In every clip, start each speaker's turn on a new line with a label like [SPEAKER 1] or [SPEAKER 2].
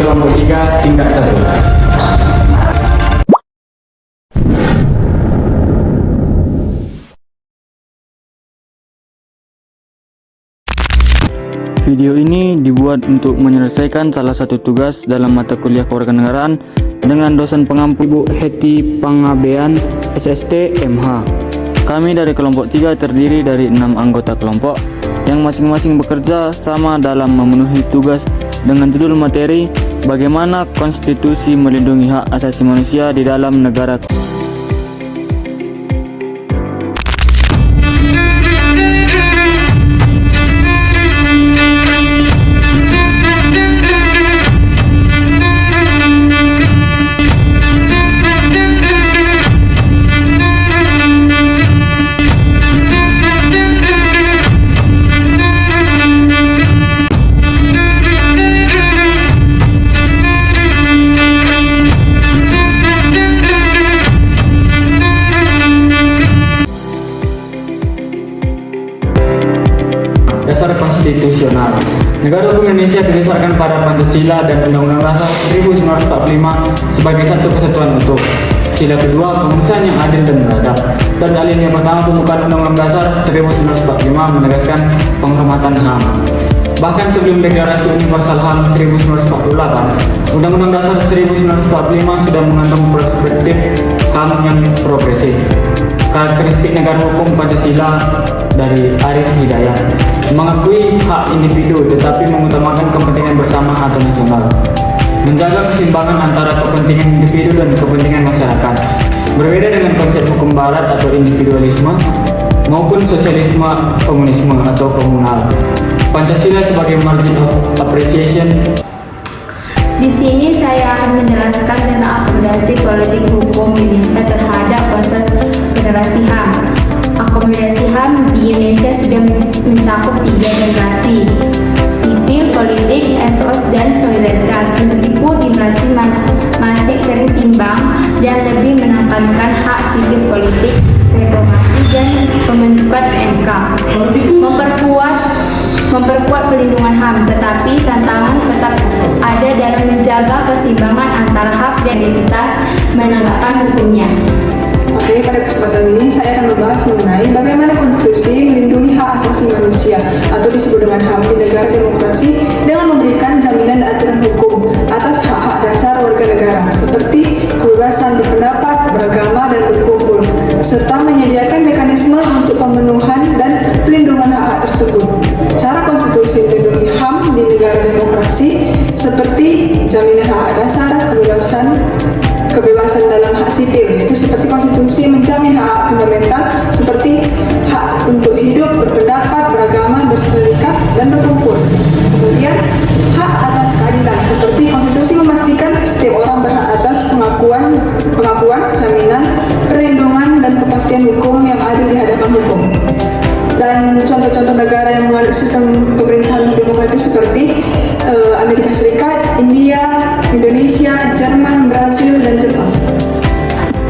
[SPEAKER 1] kelompok 3 tingkat 1. Video ini dibuat untuk menyelesaikan salah satu tugas dalam mata kuliah kewarganegaraan dengan dosen pengampu Ibu Heti Pangabean, SST, MH. Kami dari kelompok 3 terdiri dari 6 anggota kelompok yang masing-masing bekerja sama dalam memenuhi tugas dengan judul materi bagaimana konstitusi melindungi hak asasi manusia di dalam negara. Dasar konstitusional. Negara hukum Indonesia berdasarkan pada Pancasila dan Undang-Undang Dasar 1945 sebagai satu kesatuan utuh. Sila kedua, pengurusan yang adil dan beradab. Dan alinea pertama pembukaan Undang-Undang Dasar 1945 menegaskan penghormatan HAM. Bahkan sebelum Deklarasi Universal HAM 1948, Undang-Undang Dasar 1945 sudah mengandung perspektif HAM yang progresif. Karakteristik negara hukum Pancasila dari Arif Hidayat mengakui hak individu tetapi mengutamakan kepentingan bersama atau nasional, menjaga keseimbangan antara kepentingan individu dan kepentingan masyarakat. Berbeda dengan konsep hukum barat atau individualisme maupun sosialisme, komunisme atau komunal. Pancasila sebagai margin of appreciation.
[SPEAKER 2] Di sini saya akan menjelaskan tentang akomodasi politik hukum Indonesia terhadap konsep generasi HAM. Akomodasi HAM di Indonesia sudah mencakup 3 generasi: sipil, politik, etos, dan solidaritas. Meskipun generasi masih sering timbang dan lebih menekankan hak sipil politik, reformasi, dan pembentukan PMK, memperkuat pelindungan HAM, tetapi tantangan tetap ada dalam menjaga keseimbangan antara hak dan identitas menegakkan hukumnya.
[SPEAKER 3] Oke, pada kesempatan ini saya akan membahas mengenai bagaimana konstitusi melindungi hak asasi manusia atau disebut dengan HAM di negara demokrasi dengan memberikan jaminan dan aturan hukum atas hak-hak dasar warga negara seperti kebebasan berpendapat, beragama, dan berkumpul, serta menyediakan mekanisme untuk pemenuhan dan pelindungan hak-hak tersebut. Cara konstitusi melindungi HAM di negara demokrasi seperti jaminan hak dasar, kebebasan dalam hak sipil, yaitu seperti konstitusi menjamin hak fundamental seperti hak untuk hidup, berpendapat, beragama, berserikat, dan berkumpul. Kemudian hak atas keadilan, seperti konstitusi memastikan setiap orang berhak atas pengakuan, jaminan, perlindungan, dan kepastian hukum yang adil di hadapan hukum. Dan contoh-contoh negara yang menganut sistem pemerintahan demokratis seperti Amerika Serikat, India, Indonesia, Jerman, Brasil, dan Jepang.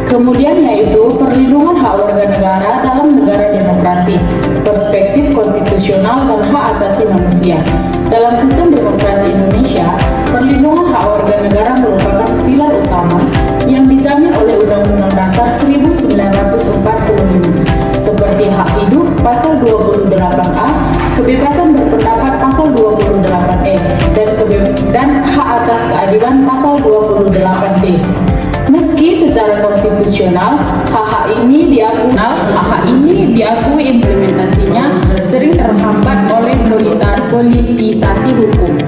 [SPEAKER 4] Kemudian yaitu perlindungan hak warga negara dalam negara demokrasi, perspektif konstitusional dan hak asasi manusia. Dalam sistem demokrasi Indonesia, perlindungan hak warga negara merupakan pilar utama yang dijamin oleh Undang-Undang Dasar 1945, seperti hak hidup pasal 28A, kebebasan berpendapat pasal 28E, dan hak atas keadilan pasal 28D. Meski secara konstitusional hak-hak ini diakui implementasinya sering terhambat oleh politisasi hukum,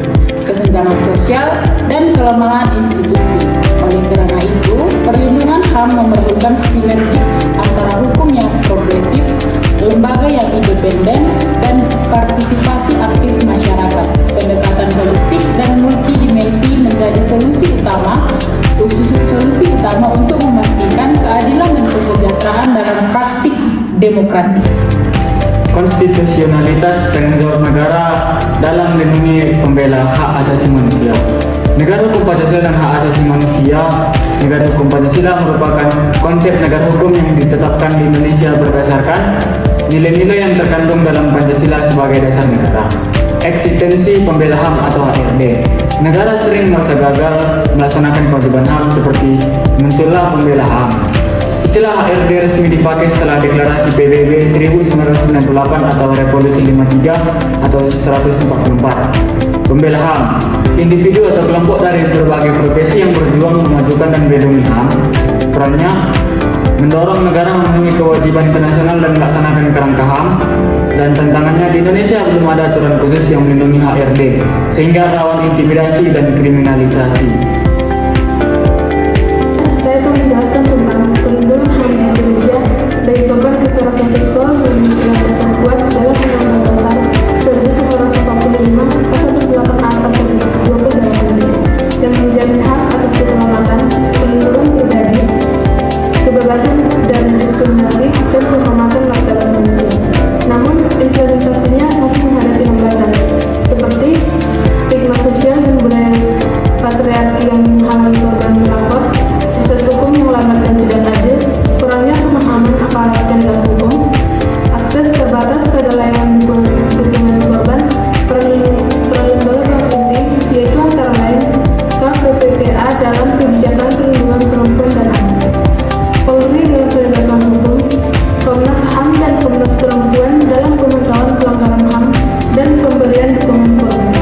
[SPEAKER 4] kesenjangan sosial, dan kelemahan institusi. Oleh karena itu, perlindungan HAM memerlukan sinergi antara hukum yang progresif, lembaga yang independen, dan partisipasi aktif masyarakat. Pendekatan holistik dan multidimensi menjadi solusi utama untuk memastikan keadilan dan kesejahteraan dalam praktik demokrasi.
[SPEAKER 1] Konstitusionalitas tanggung jawab negara dalam melindungi pembela hak asasi manusia. Negara hukum Pancasila dan hak asasi manusia. Negara hukum Pancasila merupakan konsep negara hukum yang ditetapkan di Indonesia berdasarkan nilai-nilai yang terkandung dalam Pancasila sebagai dasar negara. eksistensi pembela HAM atau HRD. Negara sering merasa gagal melaksanakan kewajiban HAM seperti muncullah pembela HAM. Istilah HRD resmi dipakai setelah deklarasi PBB 1998 atau Revolusi 53 atau 144. Pembela HAM, individu atau kelompok dari berbagai profesi yang berjuang memajukan dan melindungi HAM. Perannya mendorong negara memenuhi kewajiban internasional dan melaksanakan kerangka HAM. Dan tantangannya, di Indonesia belum ada aturan khusus yang melindungi HRD sehingga rawan intimidasi dan kriminalisasi.
[SPEAKER 5] Saya akan menjelaskan tentang perlindungan HAM di Indonesia bagi korban kekerasan seksual dan penyiasatan kuat dalam Undang-Undang Dasar 1945 Pasal 28A sampai 28J yang menjamin hak atas keselamatan, perlindungan pribadi, kebebasan dari diskriminasi, dan penghormatan martabat manusia. Namun, implementasinya masih menghadapi hambatan, seperti stigma sosial dan budaya patriarki yang menghalangi korban melapor, proses hukum yang lambat dan tidak adil, kurangnya pemahaman aparat penegak hukum, akses terbatas pada layanan dukungan korban. Peran lembaga sangat penting, yaitu antara lain KPPPA dalam kebijakan perlindungan perempuan dan anak, Polri dalam penegakan hukum, Komnas HAM dan Komnas Perempuan dalam pemantauan pelanggaran HAM dan pemberian dukungan korban.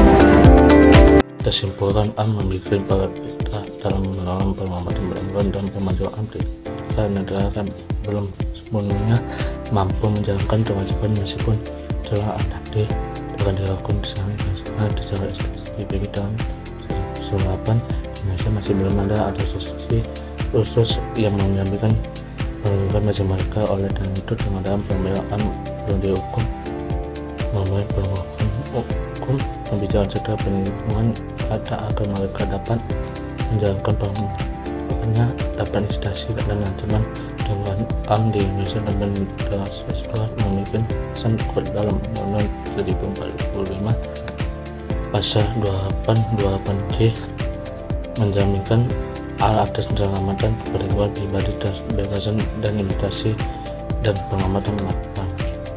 [SPEAKER 6] Kesimpulan A memiliki para pihak dalam menolong pengamatan perempuan dan pemajuan AMDI. Negara kan belum sepenuhnya mampu menjalankan kewajiban meskipun telah ada dengan dilakukan secara di bidang selapan. Indonesia masih belum ada asosiasi khusus yang menyampaikan perlindungan bagi mereka. Oleh karena itu, pengadaan pembelaan belum dihukum memenuhi permohonan hukum kebijakan serta perlindungan ada agar mereka dapat menjalankan permohonannya dapat instansi dan ancaman dengan HAM di Indonesia dan setelah memiliki pesan kuat dalam Undang-Undang 2045 Pasal 28J menjaminkan atas penyelamatan perlindungan pribadi, kebebasan dan imitasi dan pengamatan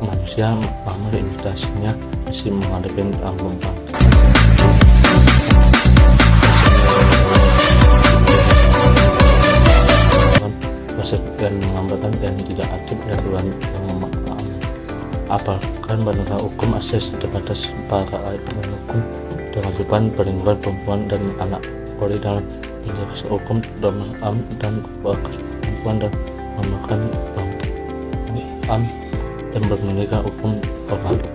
[SPEAKER 6] manusia. Namun imitasinya masih menghadapi ambang proses dan mengambilkan dan tidak aktif dan ruang apalkan penegak hukum akses terbatas para hukum kewajiban perlindungan perempuan dan anak. Polri dalam penjelasan hukum dan perempuan dan memakan HAM dan bermiliki hukum formal.